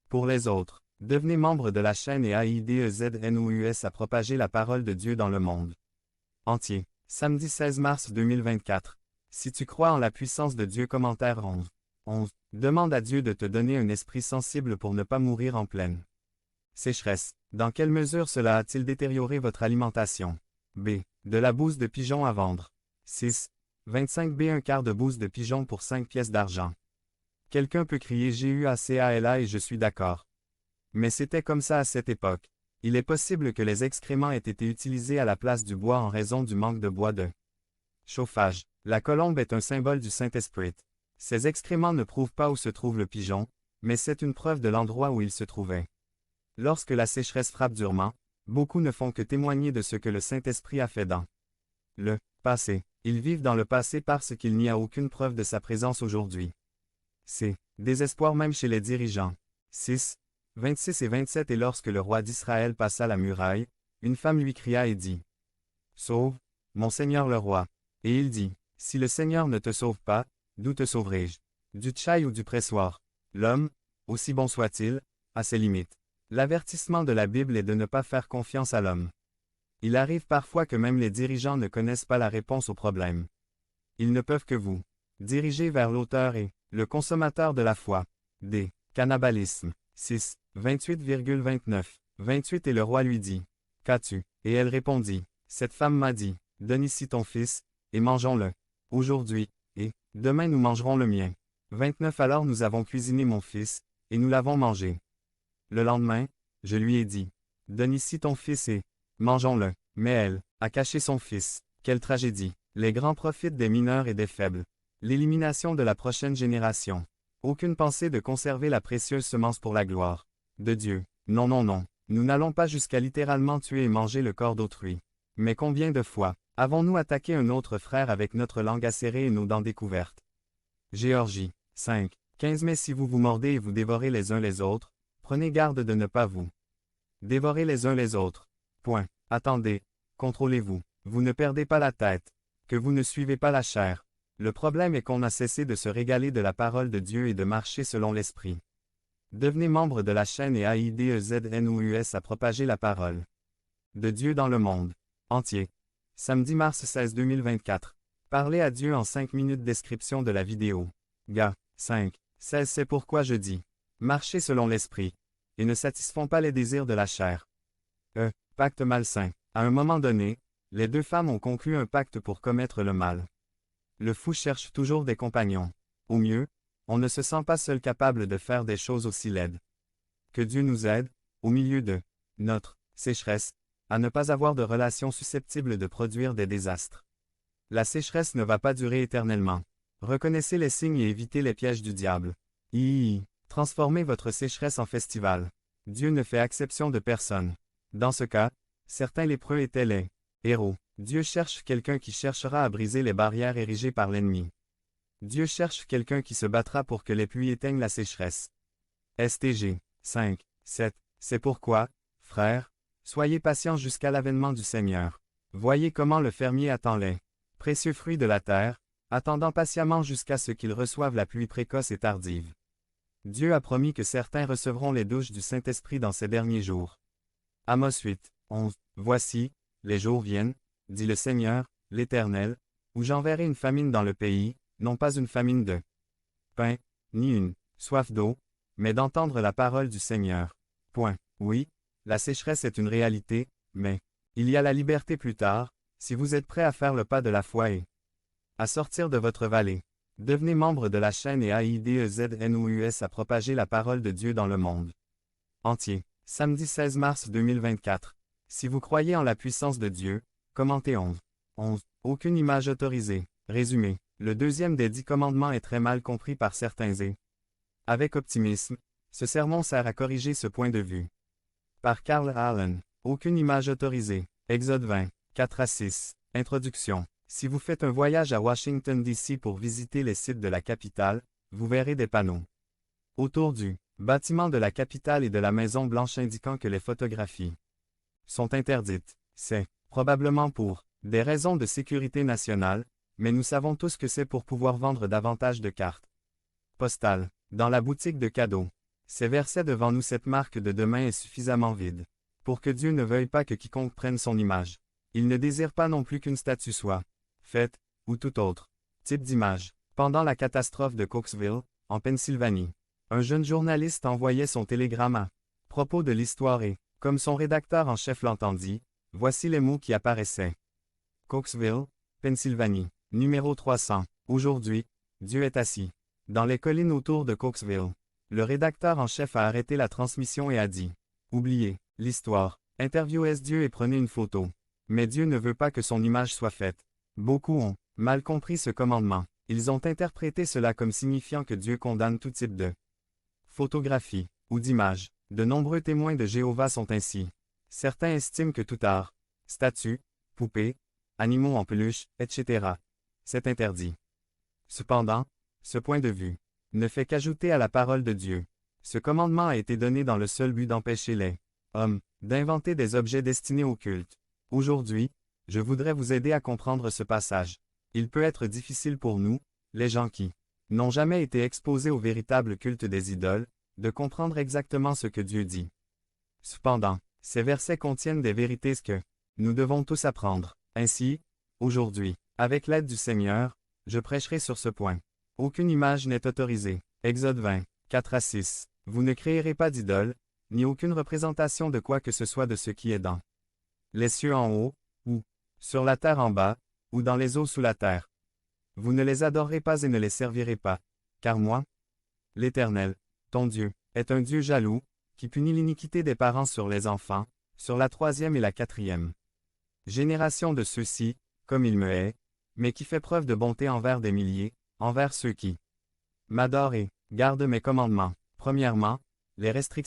Pour les autres, devenez membre de la chaîne et aidez-nous à propager la parole de Dieu dans le monde entier. Samedi 16 mars 2024. Si tu crois en la puissance de Dieu. Commentaire 11. Demande à Dieu de te donner un esprit sensible pour ne pas mourir en pleine sécheresse. Dans quelle mesure cela a-t-il détérioré votre alimentation? B. De la bouse de pigeon à vendre. 6. 25 B. Un quart de bouse de pigeon pour 5 pièces d'argent. Quelqu'un peut crier GUACALA et je suis d'accord. Mais c'était comme ça à cette époque. Il est possible que les excréments aient été utilisés à la place du bois en raison du manque de bois de chauffage. La colombe est un symbole du Saint-Esprit. Ces excréments ne prouvent pas où se trouve le pigeon, mais c'est une preuve de l'endroit où il se trouvait. Lorsque la sécheresse frappe durement, beaucoup ne font que témoigner de ce que le Saint-Esprit a fait dans le passé. Ils vivent dans le passé parce qu'il n'y a aucune preuve de sa présence aujourd'hui. C. Désespoir même chez les dirigeants. 6. 26 et 27 Et lorsque le roi d'Israël passa la muraille, une femme lui cria et dit: Sauve, mon Seigneur le roi. Et il dit: Si le Seigneur ne te sauve pas, d'où te sauverai-je? Du tchaï ou du pressoir? L'homme, aussi bon soit-il, a ses limites. L'avertissement de la Bible est de ne pas faire confiance à l'homme. Il arrive parfois que même les dirigeants ne connaissent pas la réponse au problème. Ils ne peuvent que vous diriger vers l'auteur et le consommateur de la foi. D. Cannibalisme. 6. 28,29. 28 Et le roi lui dit: Qu'as-tu? Et elle répondit: Cette femme m'a dit: Donne ici ton fils, et mangeons-le. Aujourd'hui, et demain nous mangerons le mien. 29 Alors nous avons cuisiné mon fils, et nous l'avons mangé. Le lendemain, je lui ai dit: Donne ici ton fils et mangeons-le. Mais elle a caché son fils. Quelle tragédie! Les grands profitent des mineurs et des faibles. L'élimination de la prochaine génération. Aucune pensée de conserver la précieuse semence pour la gloire de Dieu. Non, non, non. Nous n'allons pas jusqu'à littéralement tuer et manger le corps d'autrui. Mais combien de fois avons-nous attaqué un autre frère avec notre langue acérée et nos dents découvertes? Géorgie. 5. 15 Mais si vous vous mordez et vous dévorez les uns les autres, prenez garde de ne pas vous dévorer les uns les autres. Point. Attendez. Contrôlez-vous. Vous ne perdez pas la tête. Que vous ne suivez pas la chair. Le problème est qu'on a cessé de se régaler de la parole de Dieu et de marcher selon l'Esprit. Devenez membre de la chaîne et aidez-nous à propager la parole de Dieu dans le monde entier. Samedi mars 16 2024. Parlez à Dieu en 5 minutes. Description de la vidéo. Ga. 5. 16 C'est pourquoi je dis: marchez selon l'Esprit, et ne satisfont pas les désirs de la chair. Pacte malsain. À un moment donné, les deux femmes ont conclu un pacte pour commettre le mal. Le fou cherche toujours des compagnons. Au mieux, on ne se sent pas seul capable de faire des choses aussi laides. Que Dieu nous aide, au milieu de notre sécheresse, à ne pas avoir de relations susceptibles de produire des désastres. La sécheresse ne va pas durer éternellement. Reconnaissez les signes et évitez les pièges du diable. Transformez votre sécheresse en festival. Dieu ne fait exception de personne. Dans ce cas, certains lépreux étaient les héros. Dieu cherche quelqu'un qui cherchera à briser les barrières érigées par l'ennemi. Dieu cherche quelqu'un qui se battra pour que les pluies éteignent la sécheresse. STG. 5. 7. C'est pourquoi, frères, soyez patients jusqu'à l'avènement du Seigneur. Voyez comment le fermier attend les précieux fruits de la terre, attendant patiemment jusqu'à ce qu'il reçoive la pluie précoce et tardive. Dieu a promis que certains recevront les douches du Saint-Esprit dans ces derniers jours. Amos 8. 11. Voici, les jours viennent, dit le Seigneur, l'Éternel, où j'enverrai une famine dans le pays, non pas une famine de pain, ni une soif d'eau, mais d'entendre la parole du Seigneur. Point. Oui, la sécheresse est une réalité, mais il y a la liberté plus tard, si vous êtes prêt à faire le pas de la foi et à sortir de votre vallée. Devenez membre de la chaîne et aidez-nous à propager la parole de Dieu dans le monde entier. Samedi 16 mars 2024. Si vous croyez en la puissance de Dieu, commentez 11. Aucune image autorisée. Résumé. Le deuxième des 10 commandements est très mal compris par certains et, avec optimisme, ce sermon sert à corriger ce point de vue. Par Carl Allen. Aucune image autorisée. Exode 20. 4 à 6. Introduction. Si vous faites un voyage à Washington DC pour visiter les sites de la capitale, vous verrez des panneaux autour du bâtiment de la capitale et de la Maison Blanche indiquant que les photographies sont interdites. C'est probablement pour des raisons de sécurité nationale, mais nous savons tous que c'est pour pouvoir vendre davantage de cartes postales dans la boutique de cadeaux. Ces versets devant nous, cette marque de demain est suffisamment vide. Pour que Dieu ne veuille pas que quiconque prenne son image. Il ne désire pas non plus qu'une statue soit faite, ou tout autre type d'image. Pendant la catastrophe de Cokesville, en Pennsylvanie, un jeune journaliste envoyait son télégramme à propos de l'histoire et, comme son rédacteur en chef l'entendit, voici les mots qui apparaissaient. Cokesville, Pennsylvanie, numéro 300. Aujourd'hui, Dieu est assis dans les collines autour de Cokesville. Le rédacteur en chef a arrêté la transmission et a dit « Oubliez l'histoire. Interviewez Dieu et prenez une photo. » Mais Dieu ne veut pas que son image soit faite. Beaucoup ont mal compris ce commandement. Ils ont interprété cela comme signifiant que Dieu condamne tout type de photographie ou d'image. De nombreux témoins de Jéhovah sont ainsi. Certains estiment que tout art, statues, poupées, animaux en peluche, etc. c'est interdit. Cependant, ce point de vue ne fait qu'ajouter à la parole de Dieu. Ce commandement a été donné dans le seul but d'empêcher les hommes d'inventer des objets destinés au culte. Aujourd'hui, je voudrais vous aider à comprendre ce passage. Il peut être difficile pour nous, les gens qui n'ont jamais été exposés au véritable culte des idoles, de comprendre exactement ce que Dieu dit. Cependant, ces versets contiennent des vérités que nous devons tous apprendre. Ainsi, aujourd'hui, avec l'aide du Seigneur, je prêcherai sur ce point. Aucune image n'est autorisée. Exode 20, 4-6. Vous ne créerez pas d'idole, ni aucune représentation de quoi que ce soit de ce qui est dans les cieux en haut, ou sur la terre en bas, ou dans les eaux sous la terre. Vous ne les adorerez pas et ne les servirez pas, car moi, l'Éternel, ton Dieu, est un Dieu jaloux, qui punit l'iniquité des parents sur les enfants, sur la 3e et la 4e génération de ceux-ci, comme il me hait, mais qui fait preuve de bonté envers des milliers, envers ceux qui m'adorent et gardent mes commandements. Premièrement, les restrictions